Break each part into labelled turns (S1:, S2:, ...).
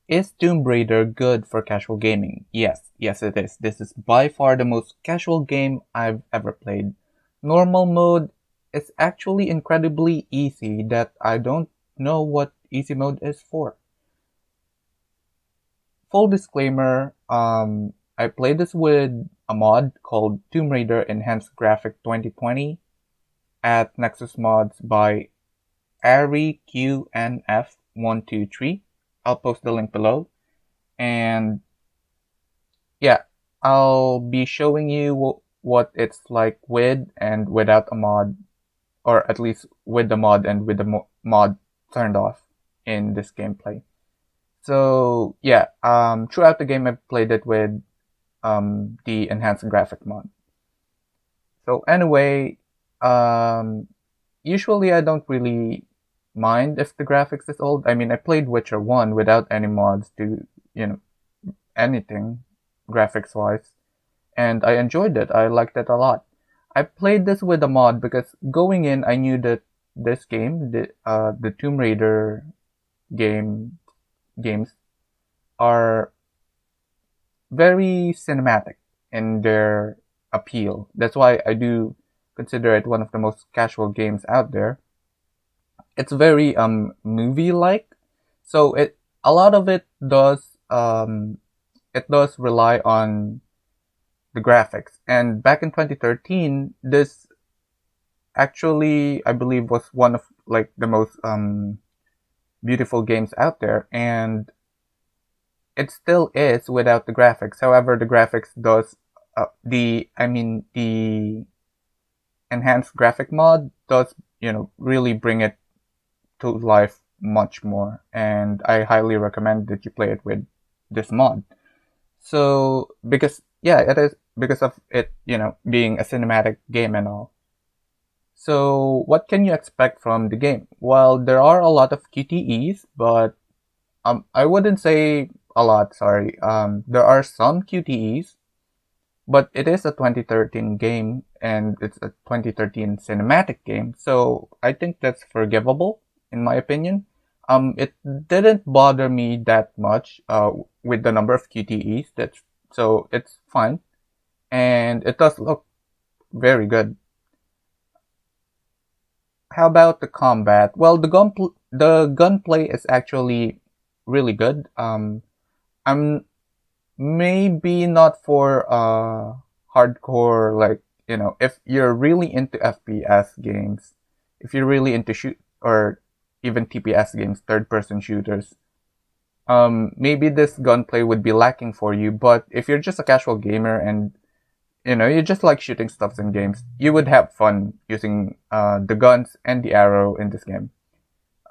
S1: Is Tomb Raider good for casual gaming? Yes, yes it is. This is by far the most casual game I've ever played. Normal mode is actually incredibly easy that I don't know what easy mode is for. Full disclaimer, I played this with a mod called Tomb Raider Enhanced Graphic 2020 at nexusmods by AriQNF123. I'll post the link below. And yeah, I'll be showing you what it's like with and without a mod, or at least with the mod and with the mod turned off in this gameplay. So yeah, throughout the game I've played it with the enhanced graphic mod. So anyway, um, usually I don't really mind if the graphics is old. I mean, I played Witcher 1 without any mods to, you know, anything graphics wise, and I enjoyed it. I liked it a lot. I played this with a mod because going in, I knew that this game, the Tomb Raider games, are very cinematic in their appeal. That's why I do consider it one of the most casual games out there. It's very movie like, so it a lot of it does rely on the graphics. And back in 2013, this actually I believe was one of like the most beautiful games out there, and it still is without the graphics. However, the graphics does the enhanced graphic mod does, you know, really bring it to life much more, and I highly recommend that you play it with this mod. So because yeah, it is because of it, you know, being a cinematic game and all. So what can you expect from the game? Well, there are a lot of QTEs, but I wouldn't say a lot. Sorry. There are some QTEs, but it is a 2013 game and it's a 2013 cinematic game, so I think that's forgivable in my opinion. It didn't bother me that much with the number of QTEs. That's so it's fine, and it does look very good. How about the combat? Well, the gunplay is actually really good. I'm maybe not for hardcore, like, you know, if you're really into FPS games, if you're really into shoot or even TPS games, third person shooters, maybe this gunplay would be lacking for you. But if you're just a casual gamer and you know you just like shooting stuff in games, you would have fun using the guns and the arrow in this game.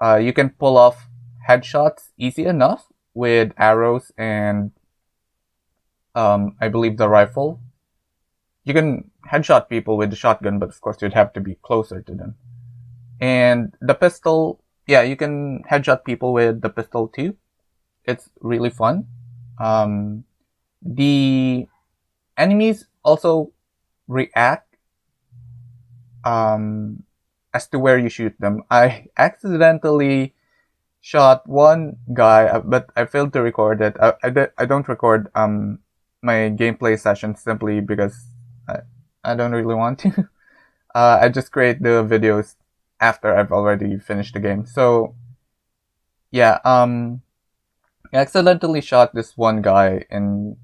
S1: You can pull off headshots easy enough with arrows and I believe the rifle. You can headshot people with the shotgun, but of course you'd have to be closer to them. And the pistol, yeah, you can headshot people with the pistol too. It's really fun. Um, the enemies also react um, as to where you shoot them. I accidentally shot one guy, but I failed to record it. I don't record my gameplay sessions simply because I don't really want to. I just create the videos after I've already finished the game. So yeah, I accidentally shot this one guy in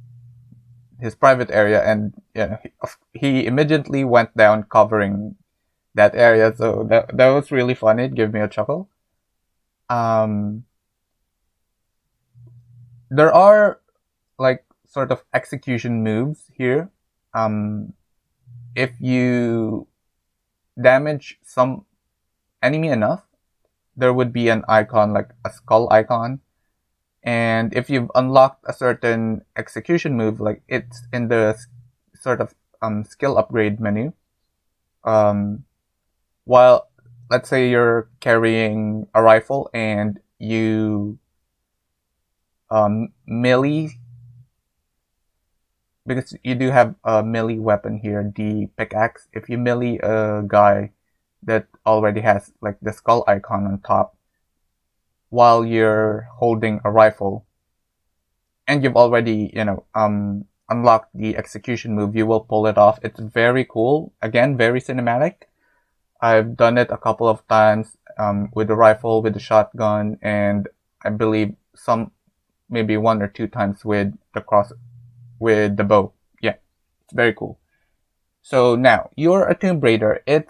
S1: his private area, and you know, he immediately went down covering that area. So that was really funny. It gave me a chuckle. Um, there are like sort of execution moves here. Um, if you damage some enemy enough, there would be an icon like a skull icon. And if you've unlocked a certain execution move, like it's in the sort of skill upgrade menu. Um, while let's say you're carrying a rifle and you melee, because you do have a melee weapon here, the pickaxe. If you melee a guy that already has like the skull icon on top while you're holding a rifle, and you've already, unlocked the execution move, you will pull it off. It's very cool. Again, very cinematic. I've done it a couple of times, with the rifle, with the shotgun, and I believe maybe 1 or 2 times with the bow. Yeah, it's very cool. So now, you're a tombraider. It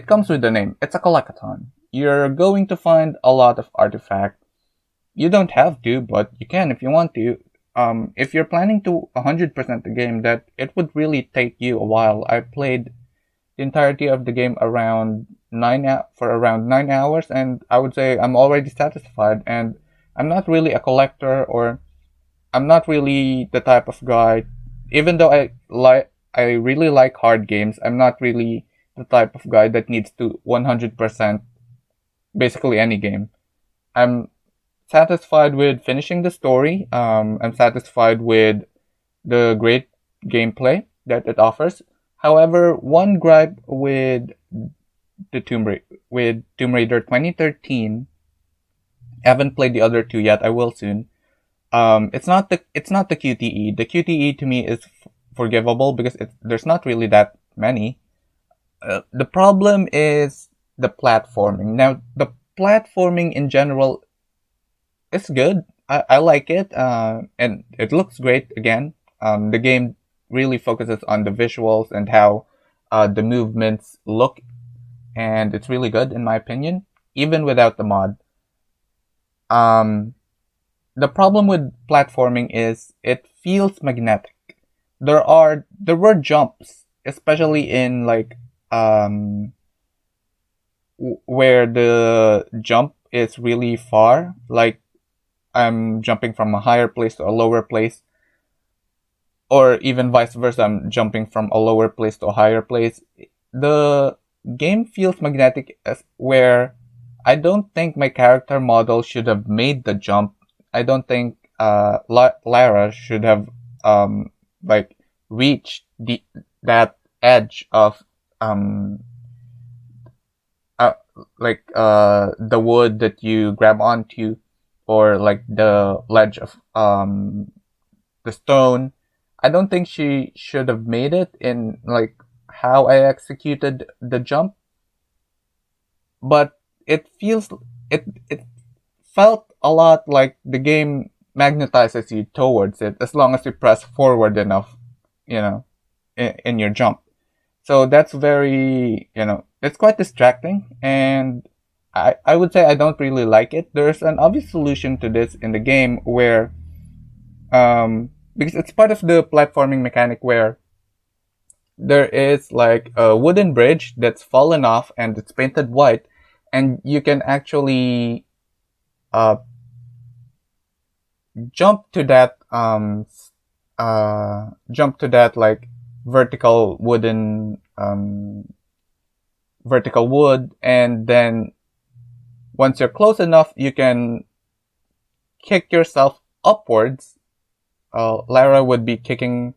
S1: comes with the name. It's a collectathon. You're going to find a lot of artifacts. You don't have to, but you can if you want to. If you're planning to 100% the game, that it would really take you a while. I played the entirety of the game for around 9 hours, and I would say I'm already satisfied. And I'm not really a collector, or I'm not really the type of guy. Even though I really like hard games, I'm not really the type of guy that needs to 100% basically any game. I'm satisfied with finishing the story. I'm satisfied with the great gameplay that it offers. However, one gripe with Tomb Raider 2013, I haven't played the other two yet. I will soon. It's not the QTE. The QTE to me is forgivable because there's not really that many. The problem is the platforming. Now, the platforming in general is good. I like it, and it looks great again. The game really focuses on the visuals and how the movements look, and it's really good in my opinion, even without the mod. The problem with platforming is it feels magnetic. There were jumps, especially in where the jump is really far, like I'm jumping from a higher place to a lower place, or even vice versa, I'm jumping from a lower place to a higher place. The game feels magnetic, where I don't think my character model should have made the jump. I don't think Lara should have reached that edge of the wood that you grab onto, or like the ledge of the stone. I don't think she should have made it in like how I executed the jump, but it felt a lot like the game magnetizes you towards it as long as you press forward enough, in your jump. So that's very, it's quite distracting, and I would say I don't really like it. There's an obvious solution to this in the game where, because it's part of the platforming mechanic, where there is like a wooden bridge that's fallen off and it's painted white, and you can actually jump to that like vertical wood, and then once you're close enough, you can kick yourself upwards. Lara would be kicking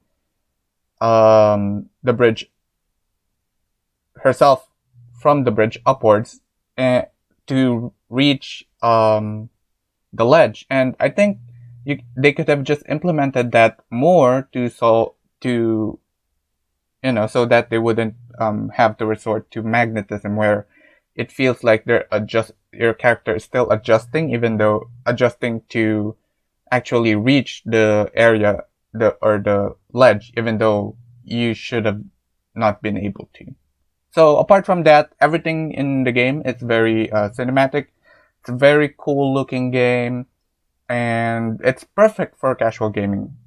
S1: the bridge herself from the bridge upwards, to reach the ledge. And I think they could have just implemented that more so that they wouldn't have to resort to magnetism, where it feels like your character is still adjusting, even though adjusting to actually reach the area, the ledge, even though you should have not been able to. So apart from that, everything in the game is very cinematic. It's a very cool looking game, and it's perfect for casual gaming.